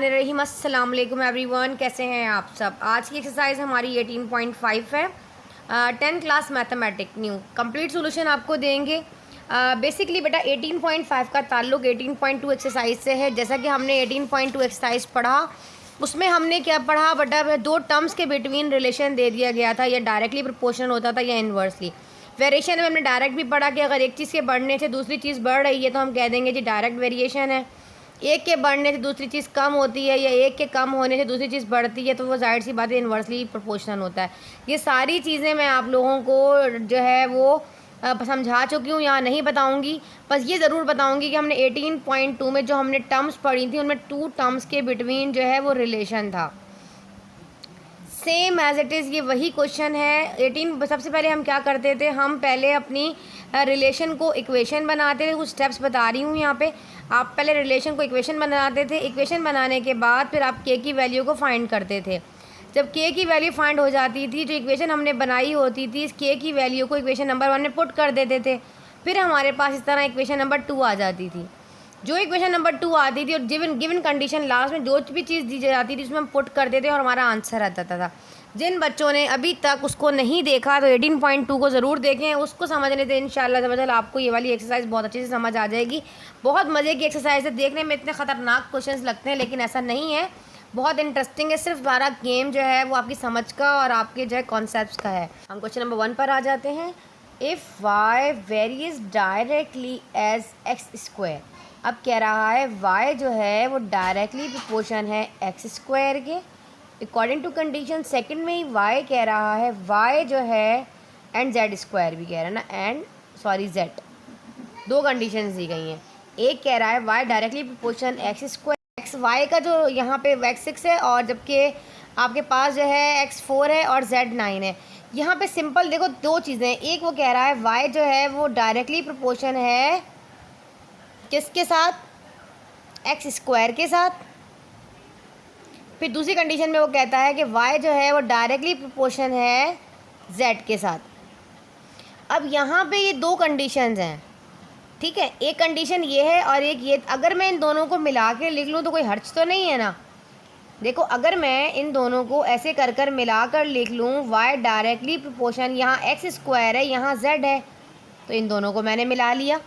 बिस्मिल्लाहिर्रहमानिर्रहीम। अस्सलाम वालेकुम एवरीवन, कैसे हैं आप सब। आज की एक्सरसाइज हमारी 18.5 है। 10th class mathematic new complete solution आपको देंगे। बेसिकली बेटा 18.5 का ताल्लुक 18.2 एक्सरसाइज से है। जैसा कि हमने 18.2 एक्सरसाइज पढ़ा, उसमें हमने क्या पढ़ा बेटा, दो टर्म्स के बिटवीन रिलेशन दे दिया गया था, या डायरेक्टली प्रोपोर्शनल होता था या इन्वर्सली। वेरिएशन में हमने डायरेक्ट भी पढ़ा कि अगर एक चीज़ के बढ़ने से दूसरी चीज़ बढ़ रही है तो हम कह देंगे जी डायरेक्ट वेरिएशन है। एक के बढ़ने से दूसरी चीज़ कम होती है या एक के कम होने से दूसरी चीज़ बढ़ती है तो वो जाहिर सी बात है इन्वर्सली प्रोपोर्शनल होता है। ये सारी चीज़ें मैं आप लोगों को जो है वो समझा चुकी हूँ, यहाँ नहीं बताऊँगी। बस ये ज़रूर बताऊँगी कि हमने 18.2 में जो हमने टर्म्स पढ़ी थी उनमें टू टर्म्स के बिटवीन जो है वो रिलेशन था। सेम एज इट इज़ ये वही क्वेश्चन है। 18 सबसे पहले हम क्या करते थे, हम पहले अपनी रिलेशन को इक्वेशन बनाते थे। कुछ स्टेप्स बता रही हूँ यहाँ पे। आप पहले रिलेशन को इक्वेशन बनाते थे। इक्वेशन बनाने के बाद फिर आप के की वैल्यू को फाइंड करते थे। जब के की वैल्यू फाइंड हो जाती थी, जो इक्वेशन हमने बनाई होती थी, इस के की वैल्यू को इक्वेशन नंबर 1 में पुट कर देते थे। फिर हमारे पास इस तरह इक्वेशन नंबर 2 आ जाती थी। जो इक्वेशन नंबर 2 आती थी और गिवन कंडीशन लास्ट में जो भी चीज़ दी जाती थी उसमें हम पुट करते थे और हमारा आंसर आ जाता था। जिन बच्चों ने अभी तक उसको नहीं देखा तो 18.2 को ज़रूर देखें, उसको समझने से इंशाल्लाह आपको ये वाली एक्सरसाइज बहुत अच्छे से समझ आ जाएगी। बहुत मज़े की एक्सरसाइज है। देखने में इतने ख़तरनाक क्वेश्चंस लगते हैं लेकिन ऐसा नहीं है, बहुत इंटरेस्टिंग है। सिर्फ हमारा गेम जो है वो आपकी समझ का और आपके जो है कॉन्सेप्ट्स का है। हम क्वेश्चन नंबर 1 पर आ जाते हैं। If y varies directly as x square. अब कह रहा है y जो है वो डायरेक्टली प्रोपोर्शन है एक्स स्क्वायर के अकॉर्डिंग टू कंडीशन। सेकंड में ही y कह रहा है y जो है एंड z स्क्वायर भी कह रहा है ना, एंड सॉरी z। दो कंडीशंस दी गई हैं। एक कह रहा है y directly proportion x square, x y का जो यहाँ पे x 6 है और जबकि आपके पास जो है x 4 है और z 9 है। यहाँ पे सिंपल देखो दो चीज़ें हैं। एक वो कह रहा है y जो है वो डायरेक्टली प्रोपोर्शन है किसके साथ, एक्स स्क्वायर के साथ। फिर दूसरी कंडीशन में वो कहता है कि y जो है वो डायरेक्टली प्रोपोर्शन है z के साथ। अब यहाँ पे ये दो कंडीशंस हैं, ठीक है। एक कंडीशन ये है और एक ये। अगर मैं इन दोनों को मिला के लिख लूँ तो कोई हर्ज तो नहीं है ना। देखो अगर मैं इन दोनों को ऐसे कर कर मिला कर लिख लूँ, y डायरेक्टली प्रोपोर्शन यहाँ एक्स स्क्वायर है यहाँ z है, तो इन दोनों को मैंने मिला लिया।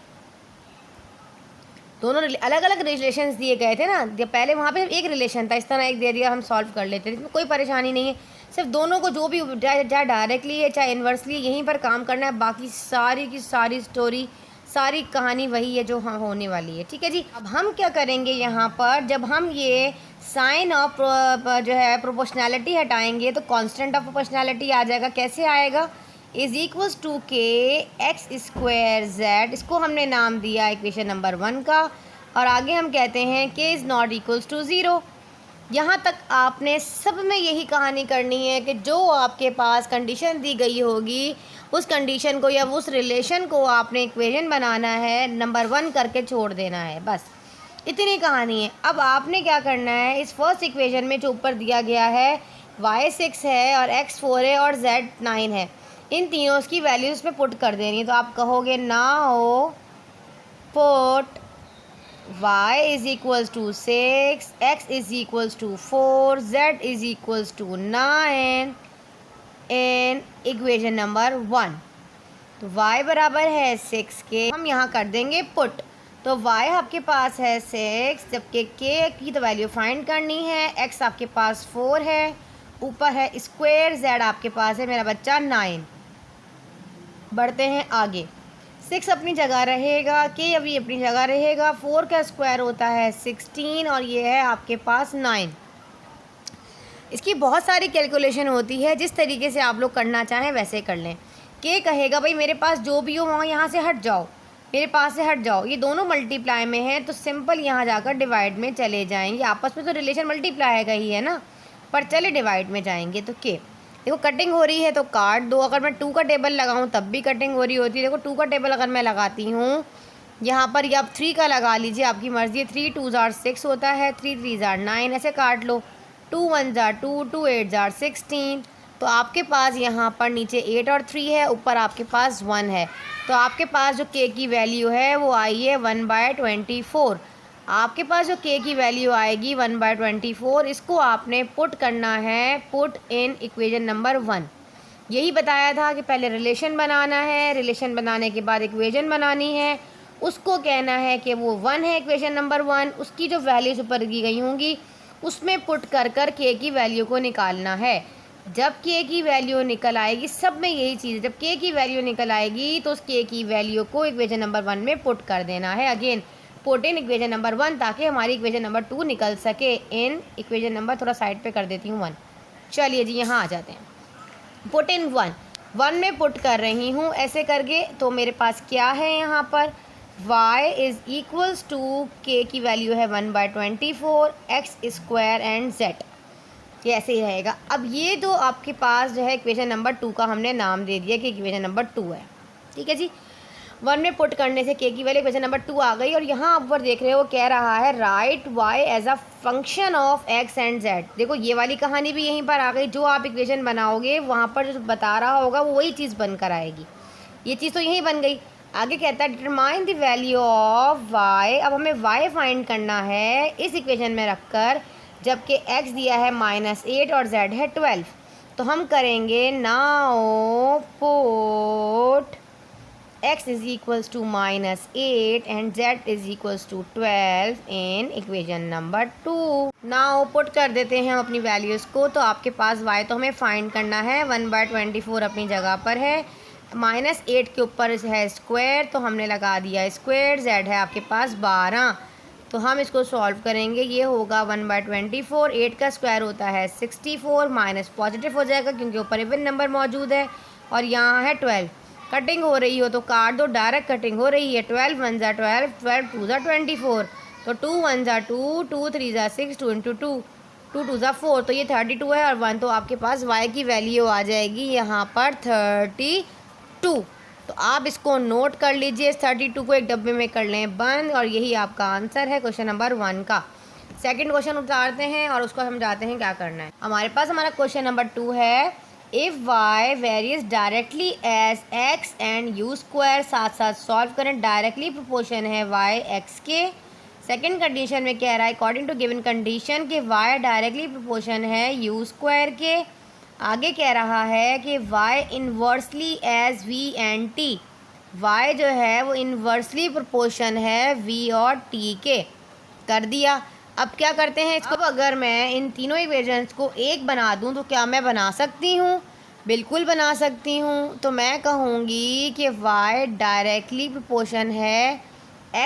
दोनों अलग अलग रिलेशंस दिए गए थे ना, पहले वहाँ पे एक रिलेशन था, इस तरह एक दे दिया, हम सॉल्व कर लेते थे, इसमें कोई परेशानी नहीं है। सिर्फ दोनों को जो भी चाहे डायरेक्टली है चाहे इन्वर्सली यहीं पर काम करना है। बाकी सारी की सारी स्टोरी, सारी कहानी वही है जो हाँ होने वाली है, ठीक है जी। अब हम क्या करेंगे यहाँ पर, जब हम ये साइन ऑफ जो है प्रोपोर्शनैलिटी हटाएंगे तो कांस्टेंट ऑफ प्रोपोर्शनैलिटी आ जाएगा। कैसे आएगा, इज इक्वल्स टू के एक्स स्क्वायर जेड। इसको हमने नाम दिया इक्वेशन नंबर 1 का, और आगे हम कहते हैं के इज़ नॉट इक्वल्स टू 0। यहाँ तक आपने सब में यही कहानी करनी है कि जो आपके पास कंडीशन दी गई होगी उस कंडीशन को या उस रिलेशन को आपने इक्वेशन बनाना है, नंबर 1 करके छोड़ देना है, बस इतनी कहानी है। अब आपने क्या करना है, इस फर्स्ट इक्वेशन में जो ऊपर दिया गया है y 6 है और x 4 है और z 9 है, इन तीनों की वैल्यूज़ पे पुट कर देनी है। तो आप कहोगे now put y is equals to 6, x is equals to 4, z is equals to 9 in equation number 1। तो y बराबर है 6 के, हम यहाँ कर देंगे पुट। तो y आपके पास है 6, जबकि k की तो वैल्यू फाइंड करनी है, x आपके पास 4 है, ऊपर है स्क्वायर, z आपके पास है मेरा बच्चा 9। बढ़ते हैं आगे। 6 अपनी जगह रहेगा, k अभी अपनी जगह रहेगा, 4 का स्क्वायर होता है 16 और ये है आपके पास 9। इसकी बहुत सारी कैलकुलेशन होती है, जिस तरीके से आप लोग करना चाहें वैसे कर लें। k कहेगा भाई मेरे पास जो भी हो वहाँ यहाँ से हट जाओ, मेरे पास से हट जाओ। ये दोनों मल्टीप्लाई में हैं तो सिंपल यहाँ जाकर डिवाइड में चले जाएंगे। आपस में तो रिलेशन मल्टीप्लाई का ही है ना, पर चले डिवाइड में जाएंगे तो k। देखो कटिंग हो रही है तो काट दो। अगर मैं 2 का टेबल लगाऊं तब भी कटिंग हो रही होती है। देखो 2 का टेबल अगर मैं लगाती हूँ यहाँ पर, या आप 3 का लगा लीजिए, आपकी मर्ज़ी है। 3 2 जार 6 होता है, 3 3 जार 9, ऐसे काट लो। 2 1 जार 2, 2 8 जार 16। तो आपके पास यहाँ पर नीचे 8 और 3 है, ऊपर आपके पास 1 है। तो आपके पास जो k की वैल्यू है वो आई है 1/24। आपके पास जो के की वैल्यू आएगी 1/24, इसको आपने पुट करना है, पुट इन इक्वेशन नंबर 1। यही बताया था कि पहले रिलेशन बनाना है, रिलेशन बनाने के बाद इक्वेशन बनानी है, उसको कहना है कि वो 1 है इक्वेशन नंबर 1, उसकी जो वैल्यूज ऊपर दी गई होंगी उसमें पुट कर कर के की वैल्यू को निकालना है। जब के की वैल्यू निकल आएगी, सब में यही चीज़ है, जब के की वैल्यू निकल आएगी तो उस के की वैल्यू को इक्वेशन नंबर 1 में पुट कर देना है। Again put in equation number 1, ताकि हमारी इक्वेशन नंबर 2 निकल सके। इन इक्वेशन नंबर थोड़ा साइड पे कर देती हूँ 1। चलिए जी यहाँ आ जाते हैं। पुट इन 1 में पुट कर रही हूँ ऐसे करके। तो मेरे पास क्या है यहाँ पर, y इज़ इक्वल्स टू के की वैल्यू है 1/24, x स्क्वायर एंड z, ये ऐसे ही रहेगा। अब ये जो आपके पास जो है इक्वेशन नंबर 2 का हमने नाम दे दिया कि इक्वेशन नंबर 2 है। ठीक है जी, 1 में पुट करने से के की वैल्यू इक्वेशन नंबर 2 आ गई। और यहाँ आप ऊपर देख रहे हो कह रहा है right y as a function of x and z। देखो ये वाली कहानी भी यहीं पर आ गई, जो आप इक्वेशन बनाओगे वहाँ पर जो बता रहा होगा वो वही चीज़ बनकर आएगी। ये चीज़ तो यहीं बन गई। आगे कहता है determine the value of y। अब हमें y फाइंड करना है इस इक्वेशन में रखकर, जबकि x दिया है -8 और z है 12। तो हम करेंगे now put x is equals to -8 and z is equals to 12 in equation number 2। Now put कर देते हैं हम अपनी वैल्यूज़ को। तो आपके पास y तो हमें फाइंड करना है, 1/24 अपनी जगह पर है, -8 के ऊपर है स्क्वायर तो हमने लगा दिया स्क्वायर, z है आपके पास 12। तो हम इसको सॉल्व करेंगे, ये होगा 1/24, 8 का स्क्वायर होता है 64, माइनस पॉजिटिव हो जाएगा क्योंकि ऊपर इवन नंबर मौजूद है और यहाँ है 12। कटिंग हो रही हो तो काट दो, डायरेक्ट कटिंग हो रही है। 12 1 ज़ा 12, 12 2 ज़ा 24, तो 2 1 ज़ा 2, 2 3 ज़ा 6, 2 इंटू 2, 2 2 ज़ा 4, तो ये 32 है और 1, तो आपके पास y की वैल्यू आ जाएगी यहाँ पर 32। तो आप इसको नोट कर लीजिए, 32 को एक डब्बे में कर लें बंद, और यही आपका आंसर है क्वेश्चन नंबर 1 का। सेकंड क्वेश्चन उतारते हैं और उसको समझाते हैं क्या करना है। हमारे पास हमारा क्वेश्चन नंबर 2 है, if y varies directly as x and u square, साथ साथ सॉल्व करें, डायरेक्टली प्रोपोर्शन है y x के। सेकंड कंडीशन में कह रहा है अकॉर्डिंग टू गिवन कंडीशन कि y डायरेक्टली प्रोपोर्शन है u स्क्वायर के। आगे कह रहा है कि y inversely as v and t, y जो है वो इन्वर्सली प्रोपोर्शन है v और t के। कर दिया। अब क्या करते हैं इसको, अगर मैं इन तीनों इक्वेशंस को एक बना दूं तो क्या मैं बना सकती हूँ? बिल्कुल बना सकती हूँ। तो मैं कहूँगी कि y डायरेक्टली प्रोपोर्शन है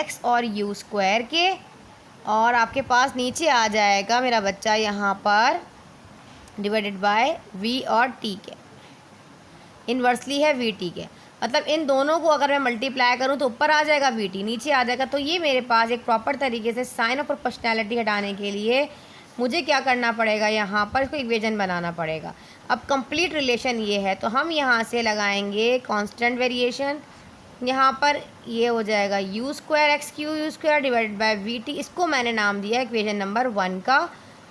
x और u स्क्वायर के, और आपके पास नीचे आ जाएगा मेरा बच्चा यहाँ पर डिवाइडेड बाय v और t के, इन्वर्सली है v t के। मतलब इन दोनों को अगर मैं मल्टीप्लाई करूं तो ऊपर आ जाएगा v t, नीचे आ जाएगा। तो ये मेरे पास एक प्रॉपर तरीके से साइन ऑफ प्रोपोर्शनैलिटी हटाने के लिए मुझे क्या करना पड़ेगा, यहाँ पर इसको इक्वेशन बनाना पड़ेगा। अब कंप्लीट रिलेशन ये है तो हम यहाँ से लगाएंगे कांस्टेंट वेरिएशन, यहाँ पर ये हो जाएगा u square x Q U square divided by we T. इसको मैंने नाम दिया इक्वेशन नंबर 1 का,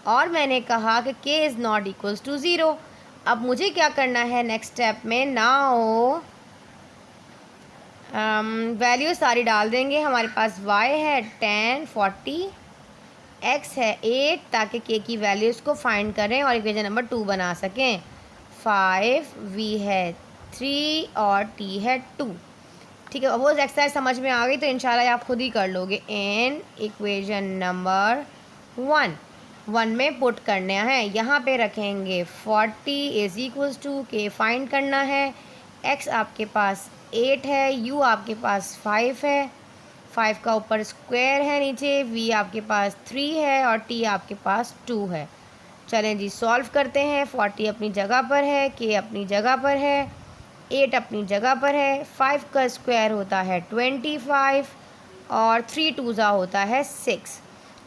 और मैंने कहा कि k is not equals to 0। अब मुझे क्या करना है नेक्स्ट स्टेप में, नाउ वैल्यू सारी डाल देंगे। हमारे पास y है 10 40, x है 8, ताकि k की वैल्यूज़ को फाइंड करें और इक्वेशन नंबर 2 बना सकें। 5 v है 3 और t है 2। ठीक है, वो एक्सरसाइज समझ में आ गई तो इंशाल्लाह आप खुद ही कर लोगे। इन इक्वेशन नंबर 1 में पुट करना है, यहाँ पे रखेंगे 40 is equals to k find करना है। x आपके पास 8 है, u आपके पास 5 है, 5 का ऊपर स्क्वायर है, नीचे v आपके पास 3 है और t आपके पास 2 है। चलें जी सॉल्व करते हैं। 40 अपनी जगह पर है, k अपनी जगह पर है, 8 अपनी जगह पर है, 5 का स्क्वायर होता है 25 और 3 2 होता है 6।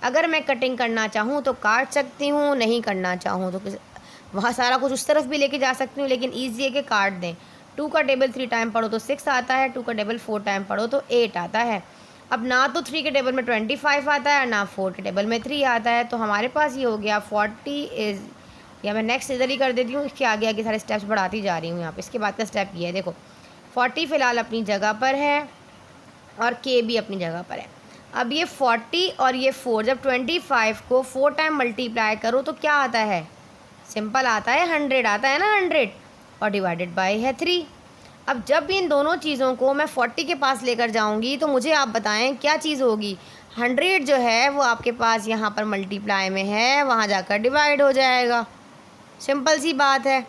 अगर मैं कटिंग करना चाहूँ तो काट सकती हूँ, नहीं करना चाहूँ तो वहाँ सारा कुछ उस तरफ भी लेके जा सकती हूँ, लेकिन ईजी है कि काट दें। 2 का टेबल 3 टाइम पढ़ो तो 6 आता है, 2 का टेबल 4 टाइम पढ़ो तो 8 आता है। अब ना तो 3 के टेबल में 25 आता है, ना 4 के टेबल में 3 आता है, तो हमारे पास ये हो गया 40 इज़, या मैं नेक्स्ट इधर ही कर देती हूँ, इसके आगे आगे सारे स्टेप्स बढ़ाती जा रही हूँ यहाँ पे। इसके बाद का स्टेप ये है, देखो 40 फ़िलहाल अपनी जगह पर है और k भी अपनी जगह पर है। अब ये 40 और ये 4, जब 25 को 4 टाइम मल्टीप्लाई करो तो क्या आता है, सिंपल आता है 100 आता है ना, 100 और डिवाइडेड बाय है 3। अब जब इन दोनों चीज़ों को मैं 40 के पास लेकर जाऊंगी तो मुझे आप बताएं क्या चीज़ होगी। 100 जो है वो आपके पास यहाँ पर मल्टीप्लाई में है, वहाँ जाकर डिवाइड हो जाएगा, सिंपल सी बात है,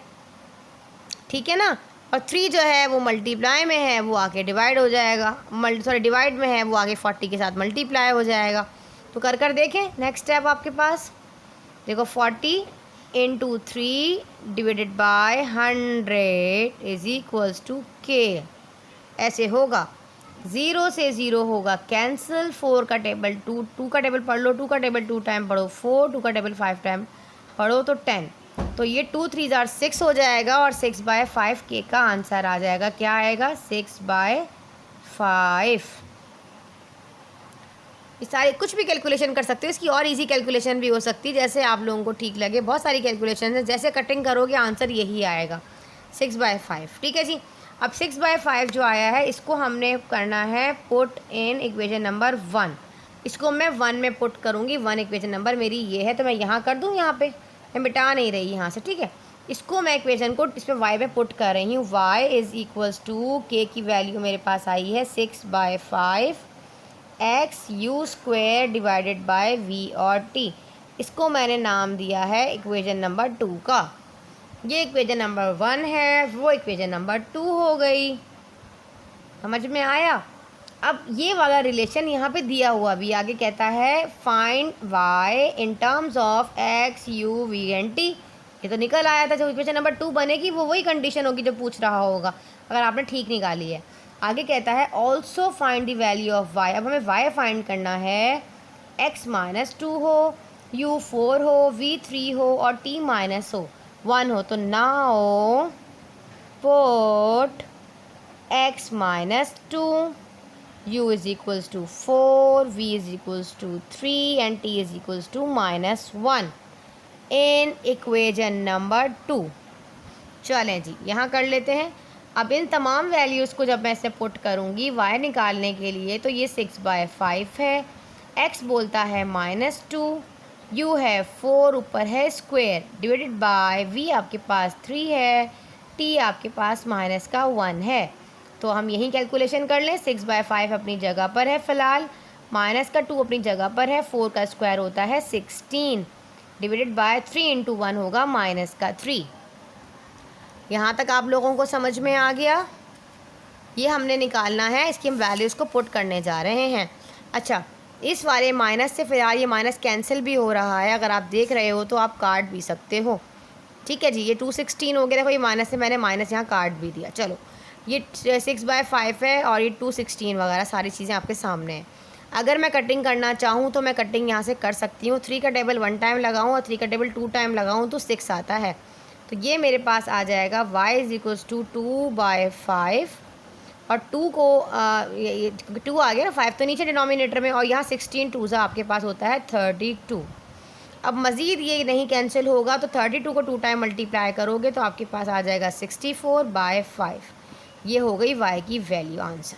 ठीक है ना। और 3 जो है वो मल्टीप्लाई में है, वो आके डिवाइड हो जाएगा, डिवाइड में है, वो आगे 40 के साथ मल्टीप्लाई हो जाएगा। तो कर देखें, नेक्स्ट स्टेप आपके पास देखो, 40 into 3 divided by 100 is equals to k, ऐसे होगा। 0 से 0 होगा कैंसिल, 4 का टेबल 2 का टेबल पढ़ लो, 2 का टेबल 2 टाइम पढ़ो 4, 2 का टेबल 5 टाइम पढ़ो तो 10। तो ये 2 3 जार 6 हो जाएगा और 6/5 के का आंसर आ जाएगा, क्या आएगा 6/5। ये सारे कुछ भी कैलकुलेशन कर सकते हो, इसकी और इजी कैलकुलेशन भी हो सकती है, जैसे आप लोगों को ठीक लगे। बहुत सारी कैलकुलेशन है, जैसे कटिंग करोगे आंसर यही आएगा 6/5, ठीक है जी। अब 6/5 जो आया है इसको हमने करना है पुट इन इक्वेशन नंबर 1। इसको मैं 1 में पुट करूँगी, 1 इक्वेशन नंबर मेरी ये है, तो मैं यहाँ कर दूँ, यहाँ पे मैं मिटा नहीं रही यहाँ से, ठीक है। इसको मैं इक्वेशन को इस पर y पे पुट कर रही हूँ, y इज़ इक्वल्स टू के की वैल्यू मेरे पास आई है 6/5 x u square divided by v और टी। इसको मैंने नाम दिया है इक्वेशन नंबर 2 का। ये इक्वेशन नंबर 1 है, वो इक्वेशन नंबर 2 हो गई, समझ में आया। अब ये वाला रिलेशन यहाँ पे दिया हुआ भी आगे कहता है find y in terms of x u v and t। ये तो निकल आया था, जो इक्वेशन नंबर 2 बनेगी वो वही कंडीशन होगी जो पूछ रहा होगा, अगर आपने ठीक निकाली है। आगे कहता है also find the value of y। अब हमें y फाइंड करना है, x -2 हो, u 4 हो, v 3 हो और t -1 हो। तो now put x -2 u is equals to 4, v is equals to 3 and t is equals to -1 in equation number 2। चलें जी, यहाँ कर लेते हैं। अब इन तमाम वैल्यूज़ को जब मैं इसे पुट करूँगी y निकालने के लिए, तो ये 6/5 है, x बोलता है -2, u है 4, ऊपर है स्क्वायर डिवाइडेड बाय v आपके पास 3 है, t आपके पास -1 है। तो हम यही कैलकुलेशन कर लें, 6/5 अपनी जगह पर है फ़िलहाल, -2 अपनी जगह पर है, 4 का स्क्वायर होता है 16 डिवाइडेड बाय 3 इंटू 1 होगा -3। यहाँ तक आप लोगों को समझ में आ गया। ये हमने निकालना है, इसकी हम वैल्यूज़ को पुट करने जा रहे हैं। अच्छा, इस वाले माइनस से फ़िलहाल ये माइनस कैंसिल भी हो रहा है, अगर आप देख रहे हो तो आप काट भी सकते हो, ठीक है जी। ये 216 हो गया, देखो ये माइनस से मैंने माइनस यहाँ काट भी दिया। चलो, ये 6/5 है और ये 216 वगैरह सारी चीज़ें आपके सामने हैं। अगर मैं कटिंग करना चाहूँ तो मैं कटिंग यहाँ से कर सकती हूँ। 3 का टेबल 1 टाइम लगाऊँ और 3 का टेबल 2 टाइम लगाऊँ तो 6 आता है। तो ये मेरे पास आ जाएगा y इज़ इक्वल्स टू 2/5 और 2 को 2 आ गया ना, 5 तो नीचे डिनोमिनेटर में, और यहाँ 16 2 सा आपके पास होता है 32। अब मज़ीद ये नहीं कैंसिल होगा, तो 32 को 2 टाइम मल्टीप्लाई करोगे तो आपके पास आ जाएगा 64/5। ये हो गई y की वैल्यू आंसर।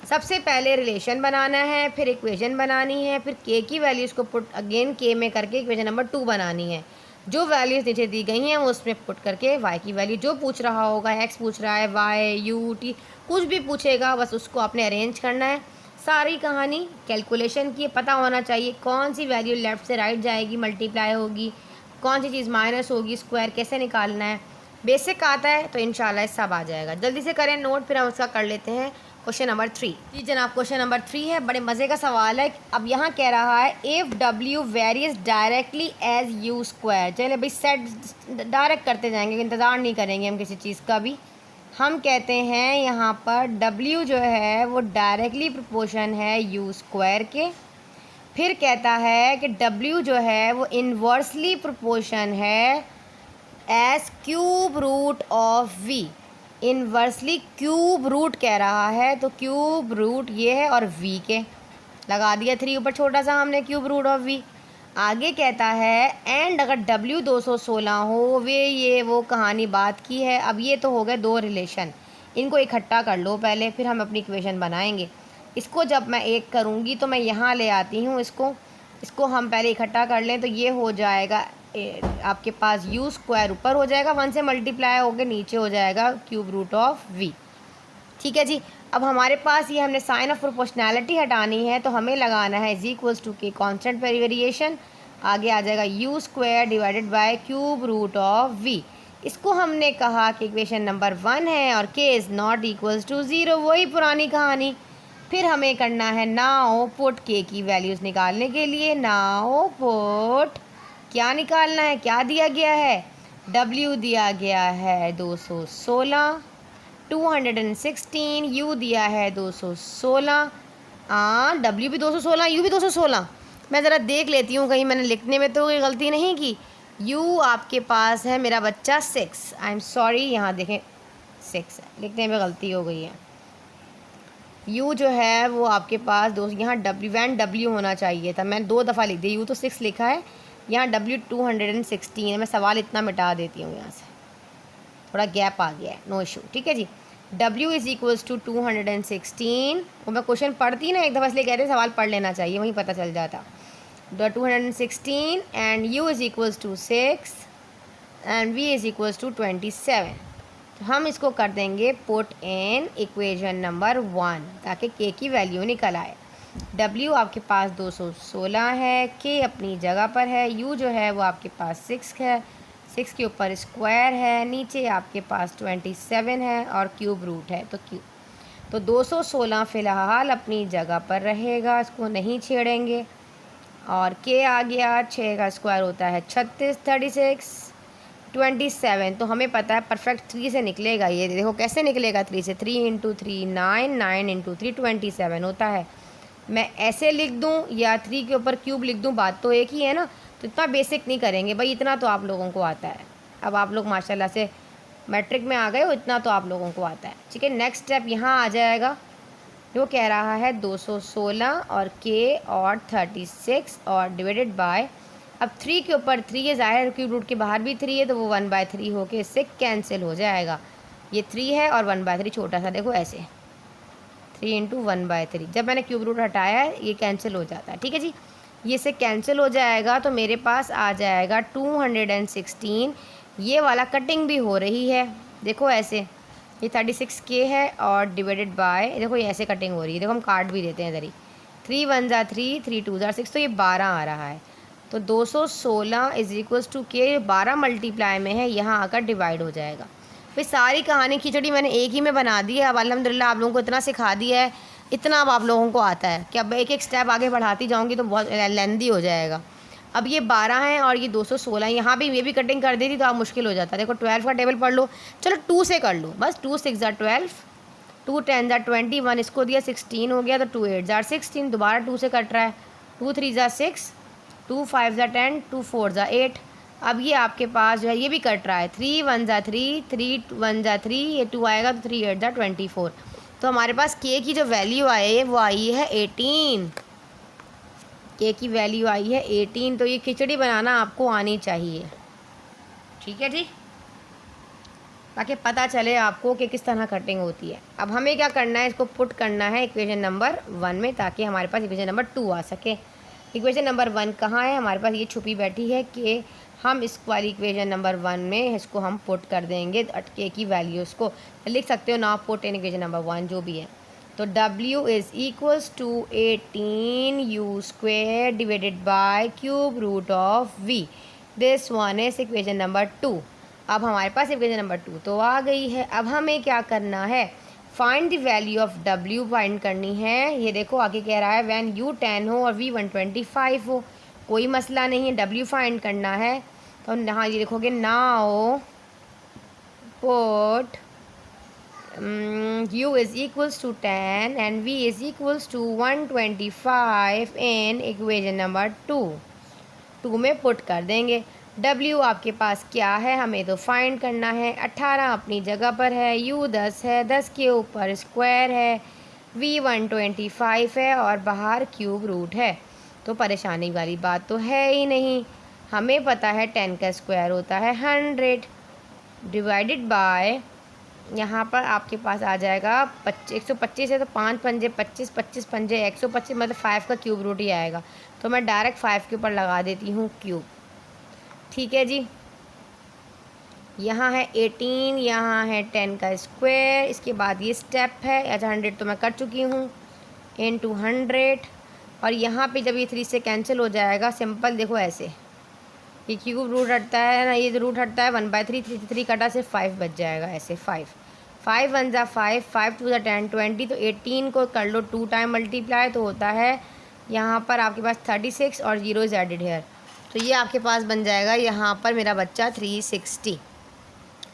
सबसे पहले रिलेशन बनाना है, फिर इक्वेशन बनानी है, फिर k की वैल्यूज़ को पुट अगेन k में करके इक्वेशन नंबर 2 बनानी है। जो वैल्यूज़ नीचे दी गई हैं वो उसमें पुट करके y की वैल्यू जो पूछ रहा होगा, x पूछ रहा है, y u t कुछ भी पूछेगा, बस उसको आपने अरेंज करना है। सारी कहानी कैलकुलेशन की पता होना चाहिए, कौन सी वैल्यू लेफ़्ट से राइट जाएगी, मल्टीप्लाई होगी, कौन सी चीज़ माइनस होगी, स्क्वायर कैसे निकालना है, बेसिक आता है तो इंशाल्लाह सब आ जाएगा। जल्दी से करें नोट, फिर हम उसका कर लेते हैं क्वेश्चन नंबर 3। जी जनाब, क्वेश्चन नंबर 3 है, बड़े मज़े का सवाल है। अब यहाँ कह रहा है if w varies directly as u square. चले भाई सेट डायरेक्ट करते जाएंगे, इंतज़ार नहीं करेंगे हम किसी चीज़ का भी। हम कहते हैं यहाँ पर w जो है वो डायरेक्टली प्रोपोर्शन है u स्क्वायर के। फिर कहता है कि w जो है वो इन्वर्सली प्रोपोर्शन है as cube root of v। Inversely cube root कह रहा है, तो क्यूब रूट ये है और v के लगा दिया 3 ऊपर छोटा सा हमने, क्यूब रूट ऑफ v। आगे कहता है एंड अगर w 216 हो, वे ये वो कहानी बात की है। अब ये तो हो गए 2 रिलेशन, इनको इकट्ठा कर लो पहले, फिर हम अपनी इक्वेशन बनाएंगे। इसको जब मैं एक करूँगी तो मैं यहाँ ले आती हूँ, इसको हम पहले इकट्ठा कर लें तो ये हो जाएगा आपके पास यू स्क्वायर ऊपर हो जाएगा 1 से मल्टीप्लाई होकर नीचे हो जाएगा क्यूब रूट ऑफ वी। ठीक है जी। अब हमारे पास ये हमने साइन ऑफ प्रोपोर्शनैलिटी हटानी है तो हमें लगाना है is equals to k constant पर वेरिएशन, आगे आ जाएगा u square divided by cube root of v. इसको हमने कहा कि इक्वेशन नंबर 1 है और के इज़ नॉट इक्वल्स टू 0, वही पुरानी कहानी। फिर हमें करना है नाउ पुट के की वैल्यूज़ निकालने के लिए, नाउ पुट क्या निकालना है, क्या दिया गया है, W दिया गया है 216, 216, U दिया है 216, W भी 216, U भी 216। मैं ज़रा देख लेती हूँ कहीं मैंने लिखने में तो कोई गलती नहीं की। U आपके पास है मेरा बच्चा 6, आई एम सॉरी, यहाँ देखें 6 है, लिखने में गलती हो गई है। U जो है वो आपके पास यहाँ W होना चाहिए था, मैंने 2 दफ़ा लिख दिया, U तो 6 लिखा है, यहाँ W 216 है। मैं सवाल इतना मिटा देती हूँ, यहाँ से थोड़ा गैप आ गया है, नो इशू। ठीक है जी, W इज़ इक्वल्स टू 216। वो मैं क्वेश्चन पढ़ती ना एक दफ़ा, इसलिए कहते सवाल पढ़ लेना चाहिए, वहीं पता चल जाता। 216 and U is equals to 6 and V is equals to 27। तो हम इसको कर देंगे पुट इन इक्वेशन नंबर 1 ताकि K की वैल्यू निकल आए। W आपके पास 216 है, K अपनी जगह पर है, U जो है वो आपके पास 6 है, 6 के ऊपर स्क्वायर है, नीचे आपके पास 27 है और क्यूब रूट है, तो 216 फ़िलहाल अपनी जगह पर रहेगा, इसको नहीं छेड़ेंगे। और K आ गया, 6 का स्क्वायर होता है 36, 36, 27। तो हमें पता है परफेक्ट 3 से निकलेगा, ये देखो कैसे निकलेगा 3 से, 3 इंटू 3 9, 9 इंटू 3 27 होता है। मैं ऐसे लिख दूं या 3 के ऊपर क्यूब लिख दूं, बात तो एक ही है ना। तो इतना बेसिक नहीं करेंगे भाई, इतना तो आप लोगों को आता है। अब आप लोग माशाल्लाह से मैट्रिक में आ गए हो, इतना तो आप लोगों को आता है। ठीक है, नेक्स्ट स्टेप यहाँ आ जाएगा, जो कह रहा है 216 और K और 36 और डिवाइडेड बाय, अब 3 के ऊपर 3 है, ज़ाहिर क्यूब रूट के बाहर भी 3 है तो वो 1/3 होके इससे कैंसिल हो जाएगा। ये 3 है और 1/3 छोटा सा, देखो ऐसे 3 इंटू 1/3। जब मैंने क्यूब रूट हटाया है ये कैंसिल हो जाता है। ठीक है जी, ये से कैंसिल हो जाएगा तो मेरे पास आ जाएगा 216। ये वाला कटिंग भी हो रही है, देखो ऐसे, ये 36K है और डिवाइडेड बाय, देखो ये ऐसे कटिंग हो रही है, देखो हम काट भी देते हैं इधर ही, 3 1 ज़ा 3, 3 2 ज़ा 6, तो ये 12 आ रहा है। तो 216 is equals to K 12 multiply में है, यहाँ आकर डिवाइड हो जाएगा। फिर सारी कहानी खिचड़ी मैंने एक ही में बना दी है। अब अल्हम्दुलिल्लाह आप लोगों को इतना सिखा दिया है, इतना अब आप लोगों को आता है कि अब एक एक स्टेप आगे बढ़ाती जाऊंगी तो बहुत लेंदी हो जाएगा। अब ये 12 है और ये 216, यहाँ भी ये भी कटिंग कर दी थी तो आप मुश्किल हो जाता। देखो 12 का टेबल पढ़ लो, चलो 2 से कर लो बस, 2 6 ज़ा 12, 2 10 ज़ा 21, इसको दिया 16 हो गया, तो 2 8 ज़ा 16, दोबारा 2 से कट रहा है, 2 3 ज़ा 6, 2 5 ज़ा 10, 2 4 ज़ा 8। अब ये आपके पास जो है ये भी कट रहा है, 3 1 ज़ा 3, 3 1 ज़ा 3, ये 2 आएगा तो 3 8 ज़ा 24। तो हमारे पास K की जो वैल्यू आई है वो आई है 18, K की वैल्यू आई है 18। तो ये खिचड़ी बनाना आपको आनी चाहिए, ठीक है जी, ताकि पता चले आपको कि किस तरह कटिंग होती है। अब हमें क्या करना है, इसको पुट करना है इक्वेशन नंबर 1 में ताकि हमारे पास इक्वेशन नंबर 2 आ सके। इक्वेशन नंबर 1 कहाँ है, हमारे पास ये छुपी बैठी है कि हम इस वाली इक्वेशन नंबर 1 में इसको हम पुट कर देंगे K की वैल्यूज़ को, लिख सकते हो ना पुट इन इक्वेशन नंबर 1 जो भी है। तो W is equals to 18 U square divided by cube root of V। This one is equation number 2। अब हमारे पास इक्वेशन नंबर 2 तो आ गई है। अब हमें क्या करना है, find the value of W find करनी है। ये देखो आगे कह रहा है व्हेन U 10 हो और V 125 हो, कोई मसला नहीं है, W फाइंड करना है। तो यहाँ ये लिखोगे now put U is equals to 10 and V is equals to 125 in equation number 2 में पुट कर देंगे। W आपके पास क्या है, हमें तो फाइंड करना है। 18 अपनी जगह पर है, U 10 है, 10 के ऊपर स्क्वायर है, V 125 है और बाहर क्यूब रूट है। तो परेशानी वाली बात तो है ही नहीं, हमें पता है 10 का स्क्वायर होता है 100 डिवाइडेड बाय यहाँ पर आपके पास आ जाएगा 125 है तो 5 पंजे 25, 25 पंजे 125, मतलब 5 का क्यूब रूट ही आएगा। तो मैं डायरेक्ट 5 के ऊपर लगा देती हूँ क्यूब। ठीक है जी, यहाँ है 18, यहाँ है 10 का स्क्वायर, इसके बाद ये स्टेप है। अच्छा 100 तो मैं कर चुकी हूँ, इन 200, और यहाँ पे जब ये 3 से कैंसिल हो जाएगा, सिंपल देखो ऐसे, ये क्यूब रूट हटता है ना, ये जो रूट हटता है 1/3, 3 कटा से 5 बच जाएगा ऐसे। 5 1 ज़ा 5, 5 2 ज़ा 10, 20, तो 18 को कर लो 2 टाइम मल्टीप्लाई, तो होता है यहाँ पर आपके पास 36 और 0 इज़ एडिड हेयर, तो ये आपके पास बन जाएगा यहाँ पर मेरा बच्चा 360।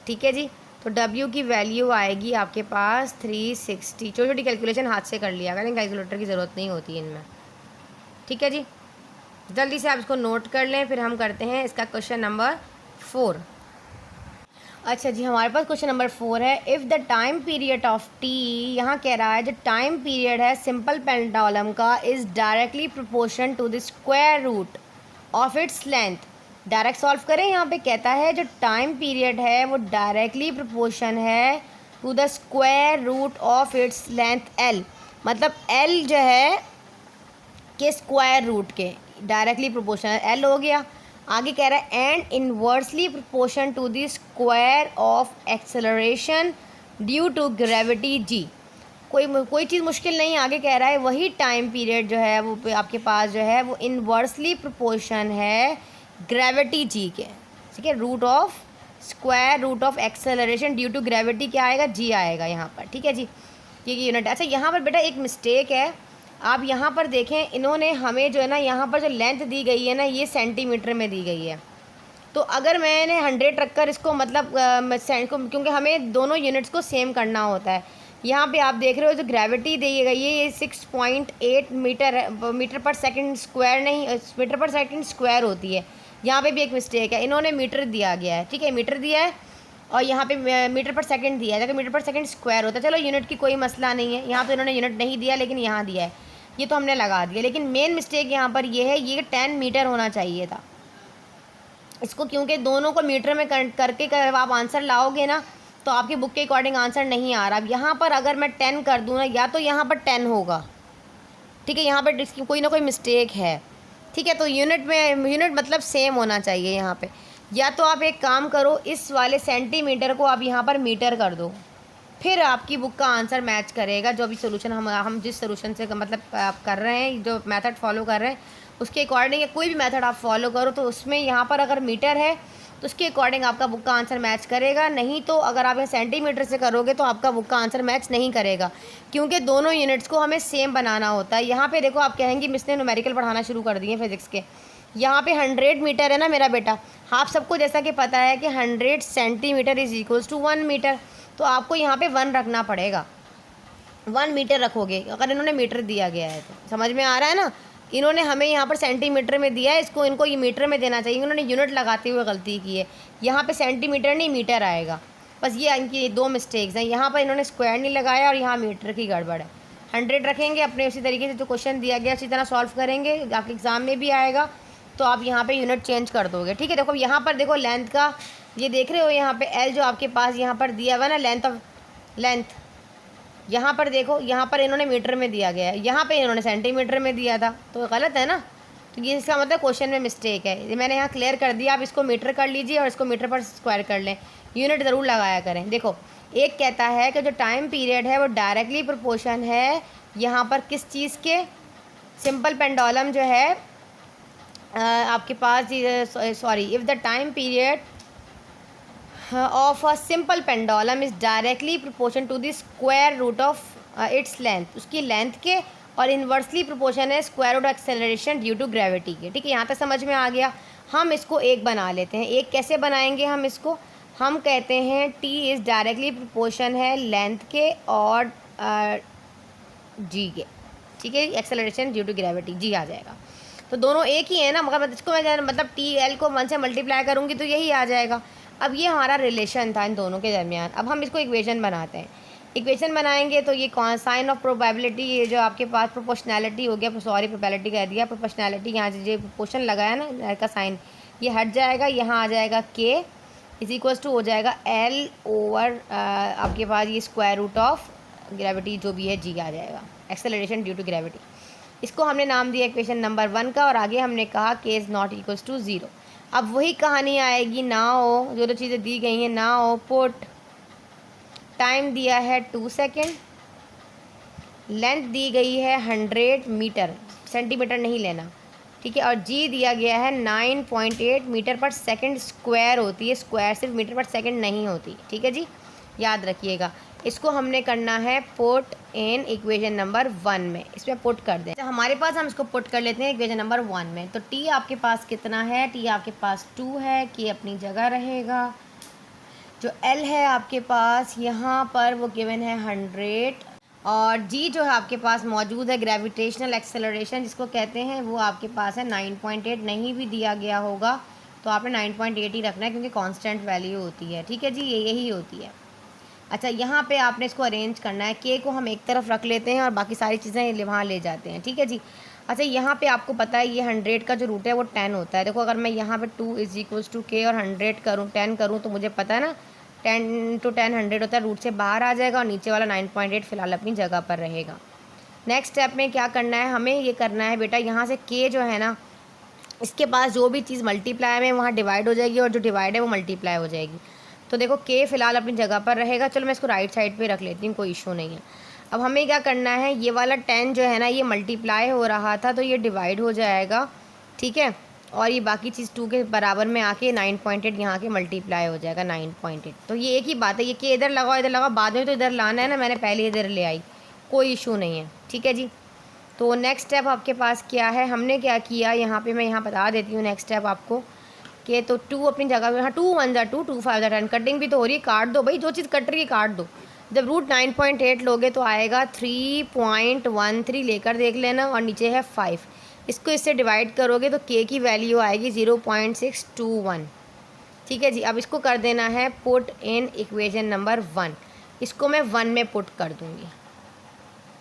ठीक है जी, तो W की वैल्यू आएगी आपके पास 360। छोटी छोटी कैलकुलेशन हाथ से कर लिया करें, कैलकुलेटर की ज़रूरत नहीं होती इनमें। ठीक है जी, जल्दी से आप इसको नोट कर लें, फिर हम करते हैं इसका क्वेश्चन नंबर 4। अच्छा जी, हमारे पास क्वेश्चन नंबर 4 है। If the time period of t, यहाँ कह रहा है जो टाइम पीरियड है सिंपल पेंडुलम का is directly proportion to the square root of its length. Direct solve करें, यहाँ पे कहता है जो टाइम पीरियड है वो डायरेक्टली प्रोपोर्शन है to the square root of its length L, मतलब एल जो है के स्क्वायर रूट के डायरेक्टली प्रोपोर्शनल एल हो गया। आगे कह रहा है and inversely proportion to the square of acceleration due to gravity g. कोई चीज़ मुश्किल नहीं, आगे कह रहा है वही टाइम पीरियड जो है वो आपके पास जो है वो इनवर्सली प्रोपोर्शन है ग्रेविटी जी के। ठीक है, root of square root of acceleration due to gravity क्या आएगा, जी आएगा यहाँ पर। ठीक है जी, ये यूनिट। अच्छा यहाँ पर बेटा एक मिस्टेक है, आप यहाँ पर देखें, इन्होंने हमें जो है ना यहाँ पर जो लेंथ दी गई है ना ये सेंटीमीटर में दी गई है। तो अगर मैंने 100 रखकर इसको मतलब क्योंकि हमें दोनों यूनिट्स को सेम करना होता है। यहाँ पे आप देख रहे हो जो ग्रेविटी दी गई है ये 6.8 मीटर पर सेकंड स्क्वायर, नहीं मीटर पर सेकंड स्क्वायर होती है। यहाँ पे भी एक मिस्टेक है, इन्होंने मीटर दिया गया है। ठीक है, मीटर दिया है और यहाँ पे मीटर पर सेकंड दिया है, जबकि मीटर पर सेकंड स्क्वायर होता है। चलो यूनिट की कोई मसला नहीं है, यहाँ पे इन्होंने यूनिट नहीं दिया लेकिन यहाँ दिया है, ये तो हमने लगा दिया। लेकिन मेन मिस्टेक यहाँ पर ये है, ये 10 मीटर होना चाहिए था इसको, क्योंकि दोनों को मीटर में करके आप आंसर लाओगे ना तो आपकी बुक के अकॉर्डिंग आंसर नहीं आ रहा। अब यहाँ पर अगर मैं 10 कर दूँ ना, या तो यहाँ पर 10 होगा, ठीक है, यहाँ पर इसकी कोई ना कोई मिस्टेक है। ठीक है, तो यूनिट मतलब सेम होना चाहिए यहाँ पे। या तो आप एक काम करो, इस वाले सेंटीमीटर को आप यहाँ पर मीटर कर दो, फिर आपकी बुक का आंसर मैच करेगा। जो भी सोल्यूशन हम जिस सोल्यूशन से मतलब आप कर रहे हैं, जो मेथड फॉलो कर रहे हैं उसके अकॉर्डिंग, कोई भी मेथड आप फॉलो करो तो उसमें यहाँ पर अगर मीटर है तो उसके अकॉर्डिंग आपका बुक का आंसर मैच करेगा। नहीं तो अगर आप सेंटीमीटर से करोगे तो आपका बुक का आंसर मैच नहीं करेगा, क्योंकि दोनों यूनिट्स को हमें सेम बनाना होता है। यहाँ पे देखो, आप कहेंगे मिस ने न्यूमेरिकल पढ़ाना शुरू कर दिए फिजिक्स के। यहाँ पे 100 मीटर है ना मेरा बेटा, आप सबको जैसा कि पता है कि 100 centimetre is equals to 1 metre, तो आपको यहाँ पे 1 रखना पड़ेगा। 1 मीटर रखोगे अगर इन्होंने मीटर दिया गया है तो। समझ में आ रहा है ना, इन्होंने हमें यहाँ पर सेंटीमीटर में दिया है, इनको ये मीटर में देना चाहिए, इन्होंने यूनिट लगाते हुए गलती की है। यहाँ पे सेंटीमीटर नहीं मीटर आएगा, बस ये इनकी 2 मिस्टेक्स हैं। यहाँ पर इन्होंने स्क्वायर नहीं लगाया और यहाँ मीटर की गड़बड़ है। 100 रखेंगे अपने उसी तरीके से जो क्वेश्चन दिया गया उसी तरह सॉल्व करेंगे, आपके एग्ज़ाम में भी आएगा, तो आप यहाँ पे यूनिट चेंज कर दोगे। ठीक है, देखो यहाँ पर देखो लेंथ का, ये देख रहे हो यहाँ पे एल जो आपके पास यहाँ पर दिया हुआ ना, लेंथ यहाँ पर देखो, यहाँ पर इन्होंने मीटर में दिया गया है, यहाँ पे इन्होंने सेंटीमीटर में दिया था, तो गलत है ना। तो ये इसका मतलब क्वेश्चन में मिस्टेक है, ये मैंने यहाँ क्लियर कर दिया। आप इसको मीटर कर लीजिए और इसको मीटर पर स्क्वायर कर लें, यूनिट ज़रूर लगाया करें। देखो एक कहता है कि जो टाइम पीरियड है वो डायरेक्टली प्रोपोर्शन है यहाँ पर किस चीज़ के, सिंपल पेंडुलम जो है आपके पास, sorry, if the time period of a simple pendulum is directly proportion to the square root of its length, उसकी लेंथ के, और इन्वर्सली प्रोपोर्शन है square root acceleration due to gravity के। ठीक है, यहाँ तक समझ में आ गया। हम इसको एक बना लेते हैं। एक कैसे बनाएंगे हम इसको, हम कहते हैं टी इज़ डायरेक्टली प्रोपोर्शन है लेंथ के और जी के। ठीक है, एक्सेलरेशन ड्यू टू ग्रेविटी जी आ जाएगा, तो दोनों एक ही है ना, मगर इसको मैं मतलब टी एल को 1 से मल्टीप्लाई करूँगी तो यही आ जाएगा। अब ये हमारा रिलेशन था इन दोनों के दरमियान। अब हम इसको इक्वेशन बनाते हैं। इक्वेशन बनाएंगे तो ये साइन ऑफ प्रोबेबिलिटी, ये जो आपके पास प्रोपोर्शनैलिटी हो गया, सॉरी प्रोबेबिलिटी कह दिया, प्रोपोर्शनैलिटी, यहाँ से जो प्रोपोर्शन लगाया ना का साइन, ये हट जाएगा, यहाँ आ जाएगा के, इज इक्वल्स टू हो जाएगा एल ओवर आपके पास ये स्क्वायर रूट ऑफ ग्रेविटी जो भी है जी आ जाएगा, एक्सेलरेशन ड्यू टू ग्रेविटी। इसको हमने नाम दिया इक्वेशन नंबर 1 का, और आगे हमने कहा के इज़ नॉट इक्वल्स टू 0। अब वही कहानी आएगी, ना हो जो चीज़ें दी गई हैं, ना हो पुट टाइम दिया है 2 सेकेंड, लेंथ दी गई है 100 मीटर, सेंटीमीटर नहीं लेना, ठीक है, और जी दिया गया है 9.8 मीटर पर सेकंड स्क्वायर होती है, स्क्वायर सिर्फ मीटर पर सेकंड नहीं होती, ठीक है जी, याद रखिएगा। इसको हमने करना है पुट इन इक्वेशन नंबर 1 में, इसमें पुट कर दें। तो हमारे पास हम इसको पुट कर लेते हैं इक्वेशन नंबर 1 में। तो टी आपके पास कितना है, टी आपके पास 2 है, के अपनी जगह रहेगा। जो एल है आपके पास यहाँ पर वो गिवन है 100, और जी जो है आपके पास मौजूद है ग्रेविटेशनल एक्सेलरेशन जिसको कहते हैं, वो आपके पास है 9.8। नहीं भी दिया गया होगा तो आपने 9.8 ही रखना है क्योंकि कांस्टेंट वैल्यू होती है, ठीक है जी, ये यही होती है। अच्छा, यहाँ पे आपने इसको अरेंज करना है, के को हम एक तरफ रख लेते हैं और बाकी सारी चीज़ें वहाँ ले जाते हैं, ठीक है जी। अच्छा, यहाँ पे आपको पता है ये 100 का जो रूट है वो 10 होता है। देखो, अगर मैं यहाँ पे 2 इज इक्वल्स टू के और 100 करूँ 10 करूँ तो मुझे पता है ना 10 × 10 100 होता है, रूट से बाहर आ जाएगा और नीचे वाला 9.8 फिलहाल अपनी जगह पर रहेगा। नेक्स्ट स्टेप में क्या करना है, हमें ये करना है बेटा, यहाँ से के जो है ना, इसके पास जो भी चीज़ मल्टीप्लाई में वहाँ डिवाइड हो जाएगी और जो डिवाइड है वो मल्टीप्लाई हो जाएगी। तो देखो के फ़िलहाल अपनी जगह पर रहेगा। चलो मैं इसको राइट साइड पे रख लेती हूँ, कोई इशू नहीं है। अब हमें क्या करना है, ये वाला 10 जो है ना ये मल्टीप्लाई हो रहा था तो ये डिवाइड हो जाएगा, ठीक है, और ये बाकी चीज़ 2 के बराबर में आके 9.8 यहाँ के मल्टीप्लाई हो जाएगा 9.8। तो ये एक ही बात है, ये कि इधर लगाओ बाद में तो इधर लाना है ना, मैंने पहले इधर ले आई, कोई इशू नहीं है, ठीक है जी। तो नेक्स्ट स्टेप आपके पास क्या है, हमने क्या किया यहाँ पे, मैं यहाँ बता देती हूँ नेक्स्ट स्टेप आपको कि तो 2 अपनी जगह पे, हाँ 2 1 ज़ा 2 2 5 ज़ा 10, कटिंग भी तो हो रही है, काट दो भाई, जो चीज़ कट रही है काट दो। जब रूट 9.8 लोगे तो आएगा 3.13 लेकर देख लेना, और नीचे है 5, इसको इससे डिवाइड करोगे तो के की वैल्यू आएगी 0.621, ठीक है जी। अब इसको कर देना है पुट इन इक्वेशन नंबर 1, इसको मैं 1 में पुट कर दूँगी,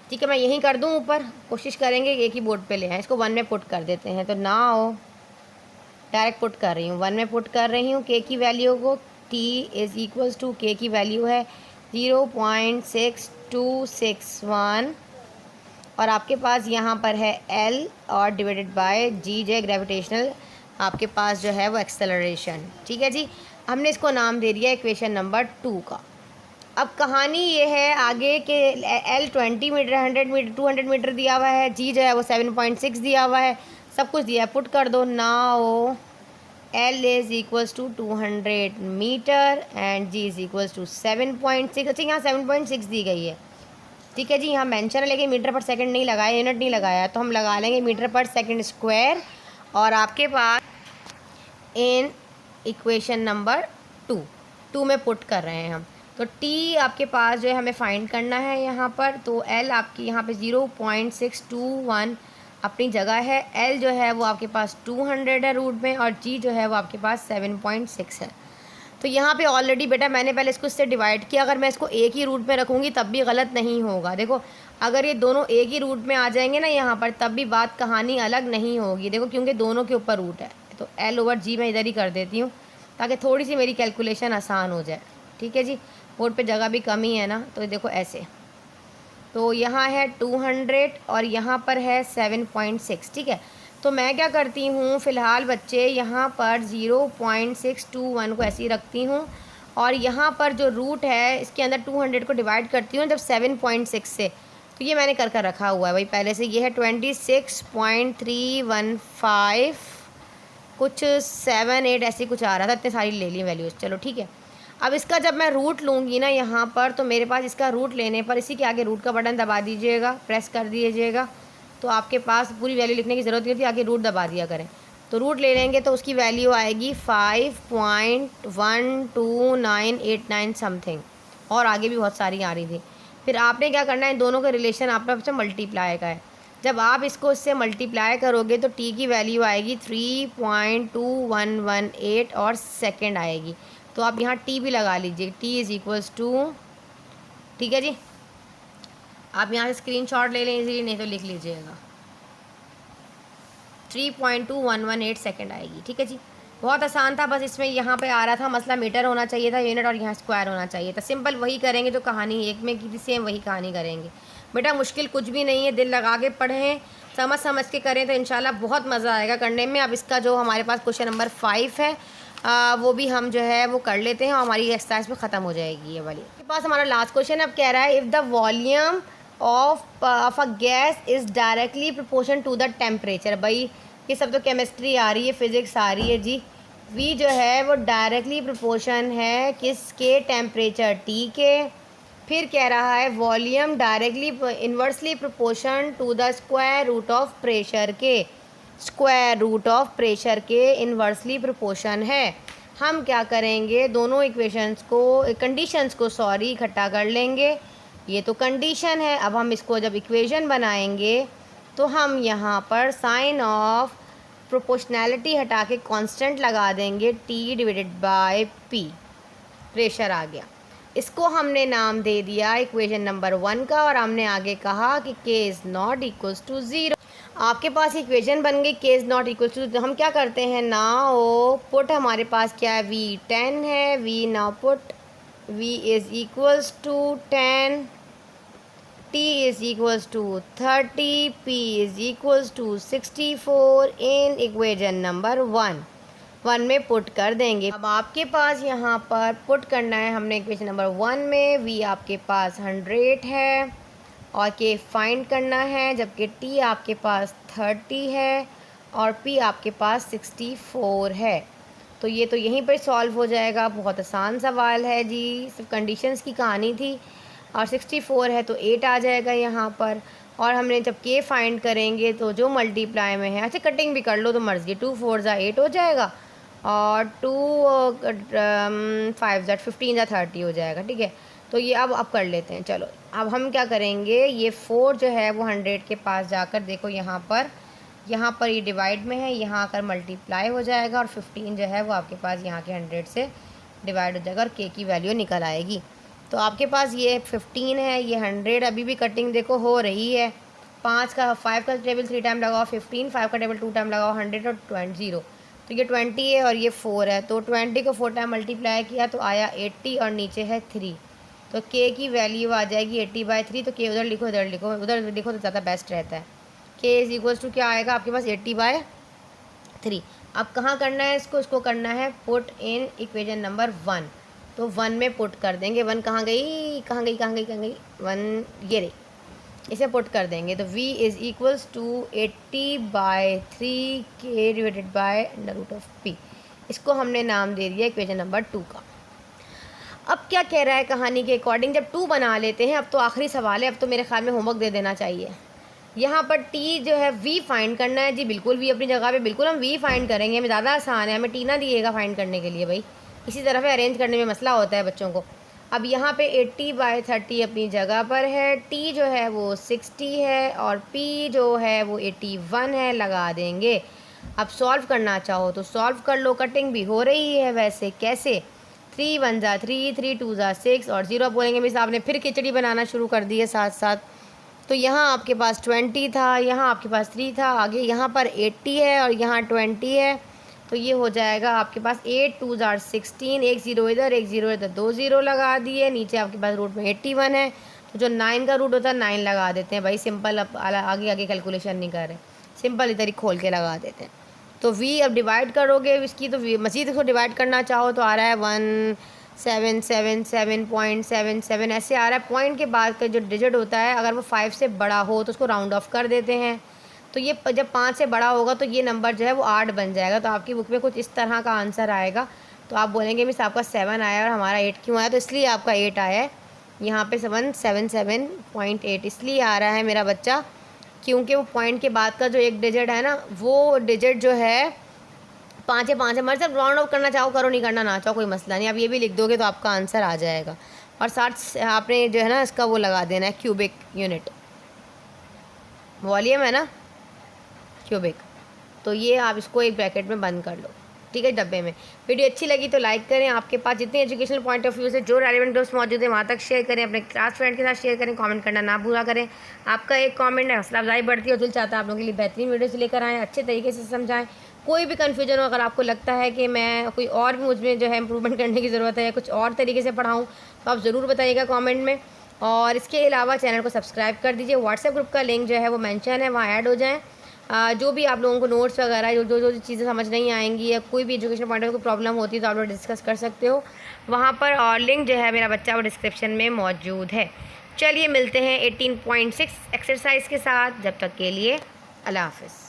ठीक है, मैं यहीं कर दूँ ऊपर, कोशिश करेंगे एक ही बोर्ड पे ले आएँ। इसको 1 में पुट कर देते हैं, तो ना हो डायरेक्ट पुट कर रही हूँ, 1 में पुट कर रही हूँ के की वैल्यू को, टी इज़ इक्वल्स टू के की वैल्यू है 0.6261, और आपके पास यहाँ पर है एल और डिवाइडेड बाय जी जो है ग्रेविटेशनल आपके पास जो है वो एक्सेलरेशन, ठीक है जी। हमने इसको नाम दे दिया इक्वेशन नंबर 2 का। अब कहानी ये है आगे के एल 20 मीटर 100 मीटर 200 मीटर दिया हुआ है, जी जो है वो 7.6 दिया हुआ है, सब कुछ दिया है, पुट कर दो। Now l is equals to 200 metre and g is equals to 7.6। अच्छा, यहाँ 7.6 दी गई है, ठीक है जी, यहाँ मेंशन है लेकिन मीटर पर सेकंड नहीं लगाया, यूनिट नहीं लगाया, तो हम लगा लेंगे मीटर पर सेकंड स्क्वायर। और आपके पास इन इक्वेशन नंबर 2 में पुट कर रहे हैं हम, तो टी आपके पास जो है हमें फाइंड करना है यहाँ पर, तो एल आपकी यहाँ पे 0.621 अपनी जगह है, एल जो है वो आपके पास 200 है रूट में, और जी जो है वो आपके पास 7.6 है। तो यहाँ पे ऑलरेडी बेटा मैंने पहले इसको इससे डिवाइड किया, अगर मैं इसको एक ही रूट में रखूँगी तब भी गलत नहीं होगा। देखो, अगर ये दोनों एक ही रूट में आ जाएंगे ना यहाँ पर, तब भी बात कहानी अलग नहीं होगी, देखो, क्योंकि दोनों के ऊपर रूट है। तो एल ओवर जी मैं इधर ही कर देती हूँ ताकि थोड़ी सी मेरी कैलकुलेशन आसान हो जाए, ठीक है जी, बोर्ड पे जगह भी कम ही है ना, तो देखो ऐसे, तो यहाँ है 200 और यहाँ पर है 7.6, ठीक है। तो मैं क्या करती हूँ फ़िलहाल बच्चे, यहाँ पर 0.621 को ऐसे ही रखती हूँ, और यहाँ पर जो रूट है इसके अंदर 200 को डिवाइड करती हूँ जब 7.6 से, तो ये मैंने कर रखा हुआ है भाई पहले से, ये है 26.315 कुछ 7 8 ऐसी कुछ आ रहा था, इतने सारी ले ली वैल्यूज़, चलो ठीक है। अब इसका जब मैं रूट लूँगी ना यहाँ पर, तो मेरे पास इसका रूट लेने पर इसी के आगे रूट का बटन दबा दीजिएगा, प्रेस कर दीजिएगा, तो आपके पास पूरी वैल्यू लिखने की ज़रूरत नहीं होती, आगे रूट दबा दिया करें। तो रूट ले लेंगे तो उसकी वैल्यू आएगी 5.12989 समथिंग, और आगे भी बहुत सारी आ रही थी। फिर आपने क्या करना है, इन दोनों का रिलेशन आपस में मल्टीप्लाई का है, जब आप इसको इससे मल्टीप्लाई करोगे तो टी की वैल्यू आएगी 3.2118 और सेकेंड आएगी, तो आप यहाँ टी भी लगा लीजिए, टी इज़ इक्वल्स टू, ठीक है जी, आप यहाँ से स्क्रीनशॉट ले लें इजीली, नहीं तो लिख लीजिएगा, 3.2118 सेकेंड आएगी, ठीक है जी। बहुत आसान था, बस इसमें यहाँ पे आ रहा था मसला मीटर होना चाहिए था यूनिट और यहाँ स्क्वायर होना चाहिए था। सिंपल वही करेंगे जो कहानी एक में की थी, सेम वही कहानी करेंगे। बेटा मुश्किल कुछ भी नहीं है, दिल लगा के पढ़ें, समझ समझ के करें तो इंशाल्लाह बहुत मज़ा आएगा करने में। अब इसका जो हमारे पास क्वेश्चन नंबर 5 है वो भी हम जो है वो कर लेते हैं और हमारी एक्सरसाइज में ख़त्म हो जाएगी ये वाली। के पास हमारा लास्ट क्वेश्चन अब कह रहा है, if the volume of a gas is directly proportion to the temperature. भाई ये सब तो केमिस्ट्री आ रही है, फिज़िक्स आ रही है जी। वी जो है वो डायरेक्टली प्रोपोर्शन है किसके, टेम्परेचर टी के। फिर कह रहा है volume directly inversely proportion to the square root of pressure के, स्क्वायर रूट ऑफ प्रेशर के इन्वर्सली प्रोपोर्शन है। हम क्या करेंगे, दोनों इक्वेशंस को, कंडीशंस को सॉरी इकट्ठा कर लेंगे। ये तो कंडीशन है, अब हम इसको जब इक्वेशन बनाएंगे तो हम यहाँ पर साइन ऑफ प्रोपोर्शनैलिटी हटा के कांस्टेंट लगा देंगे, T divided by P, pressure आ गया। इसको हमने नाम दे दिया इक्वेशन नंबर 1 का, और हमने आगे कहा कि के इज़ नॉट इक्वल्स टू 0। आपके पास इक्वेशन बन गई के इज़ नॉट इक्वल्स टू, तो हम क्या करते हैं नाउ पुट, हमारे पास क्या है V10 है, we now put V is equals to 10, T is equals to 30, P is equals to 64 in equation number 1 में पुट कर देंगे। अब आपके पास यहाँ पर पुट करना है हमने इक्वेशन नंबर 1 में, V आपके पास 100 है और K फाइंड करना है, जबकि T आपके पास 30 है और P आपके पास 64 है। तो ये तो यहीं पर सॉल्व हो जाएगा, बहुत आसान सवाल है जी, सिर्फ कंडीशंस की कहानी थी। और 64 है तो 8 आ जाएगा यहाँ पर, और हमने जब K फाइंड करेंगे तो जो मल्टीप्लाई में है, अच्छा कटिंग भी कर लो तो मर्जी, 2 4 ज़ा 8 हो जाएगा और 2 5 ज़ा 15 ज़ा 30 हो जाएगा, ठीक है। तो ये अब कर लेते हैं। चलो अब हम क्या करेंगे, ये 4 जो है वो 100 के पास जाकर देखो यहाँ पर ये डिवाइड में है, यहाँ आकर मल्टीप्लाई हो जाएगा और 15 जो है वो आपके पास यहाँ के 100 से डिवाइड हो जाएगा और K की वैल्यू निकल आएगी। तो आपके पास ये 15 है, ये 100, अभी भी कटिंग देखो हो रही है। 5 का टेबल 3 टाइम लगाओ 15, 5 का टेबल 2 टाइम लगाओ 100 और 20, तो ये 20 है और ये 4 है, तो 20 को 4 टाइम मल्टीप्लाई किया तो आया 80 और नीचे है 3, तो K की वैल्यू आ जाएगी 80/3। तो K उधर लिखो उधर लिखो तो ज़्यादा बेस्ट रहता है। K इज़ इक्वल्स टू क्या आएगा आपके पास 80/3। अब कहाँ करना है इसको करना है पुट इन इक्वेशन नंबर 1, तो 1 में पुट कर देंगे। 1 कहाँ गई 1 ये रही, इसे पुट कर देंगे तो V is equals to 80/3 K divided by √P। इसको हमने नाम दे दिया इक्वेशन नंबर 2 का। अब क्या कह रहा है कहानी के अकॉर्डिंग, जब 2 बना लेते हैं, अब तो आखिरी सवाल है, अब तो मेरे ख्याल में होमवर्क दे देना चाहिए। यहाँ पर T जो है V फाइंड करना है जी, बिल्कुल V अपनी जगह पे, बिल्कुल हम V फाइंड करेंगे, हमें ज़्यादा आसान है, हमें T ना दिएगा फाइंड करने के लिए, भाई इसी तरह से अरेंज करने में मसला होता है बच्चों को। अब यहाँ पे 80/30 अपनी जगह पर है, T जो है वो 60 है और P जो है वो 81 है, लगा देंगे। अब सॉल्व करना चाहो तो सॉल्व कर लो, कटिंग भी हो रही है वैसे, कैसे 3 1 ज़ा 3, 3 2 ज़ा 6 और 0 बोलेंगे मिस आपने फिर खिचड़ी बनाना शुरू कर दी है साथ साथ। तो यहाँ आपके पास 20 था, यहाँ आपके पास 3 था, आगे यहाँ पर 80 है और यहाँ 20 है, तो ये हो जाएगा आपके पास 8 2 ज़ा 16, एक 0 इधर एक 0 इधर, 2 0 लगा दिए। नीचे आपके पास रूट में 81 है, तो जो 9 का रूट होता है 9 लगा देते हैं भाई, सिंपल। अब आगे कैलकुलेशन नहीं कर रहे, सिंपल इधर ही खोल के लगा देते हैं। तो V अब डिवाइड करोगे इसकी, तो मज़ीद इसको डिवाइड करना चाहो तो आ रहा है 1777.77 ऐसे आ रहा है। पॉइंट के बाद का जो डिजिट होता है अगर वो 5 से बड़ा हो तो उसको राउंड ऑफ कर देते हैं, तो ये जब 5 से बड़ा होगा तो ये नंबर जो है वो 8 बन जाएगा। तो आपकी बुक में कुछ इस तरह का आंसर आएगा, तो आप बोलेंगे मिस आपका 7 आया और हमारा 8 क्यों आया, तो इसलिए आपका 8 आया है। यहाँ पे 177.8 इसलिए आ रहा है मेरा बच्चा, क्योंकि वो पॉइंट के बाद का जो एक डिजिट है ना, वो डिजिट जो है 5 है, 5 है। मतलब राउंड ऑफ करना चाहो करो, नहीं करना ना चाहो कोई मसला नहीं, आप ये भी लिख दोगे तो आपका आंसर आ जाएगा। और साथ आपने जो है ना इसका वो लगा देना है क्यूबिक यूनिट, वॉल्यूम है ना क्यूबिक, तो ये आप इसको एक ब्रैकेट में बंद कर लो, ठीक है, डब्बे में। वीडियो अच्छी लगी तो लाइक करें, आपके पास जितने एजुकेशनल पॉइंट ऑफ व्यू से जो रेलेवेंट ग्रुप्स मौजूद है वहाँ तक शेयर करें, अपने क्लास फ्रेंड के साथ शेयर करें, कमेंट करना ना भूला करें। आपका एक कमेंट है हौसला अफजाई बढ़ती है और दिल चाहता है आप लोगों के लिए बेहतरीन वीडियोस लेकर आएँ, अच्छे तरीके से समझाएं, कोई भी कन्फ्यूजन हो, अगर आपको लगता है कि मैं कोई और भी मुझ में जो है इम्प्रूवमेंट करने की ज़रूरत है या कुछ और तरीके से पढ़ाऊँ, तो आप ज़रूर बताइएगा कमेंट में। और इसके अलावा चैनल को सब्सक्राइब कर दीजिए। व्हाट्सएप ग्रुप का लिंक जो है वो मेंशन है, वहाँ ऐड हो जाएँ। जो भी आप लोगों को नोट्स वगैरह जो चीज़ें समझ नहीं आएंगी या कोई भी education point of view problem होती है तो आप लोग डिस्कस कर सकते हो वहाँ पर। और लिंक जो है मेरा बच्चा वो डिस्क्रिप्शन में मौजूद है। चलिए मिलते हैं 18.6 एक्सरसाइज के साथ। जब तक के लिए अल्लाह हाफ़िज़।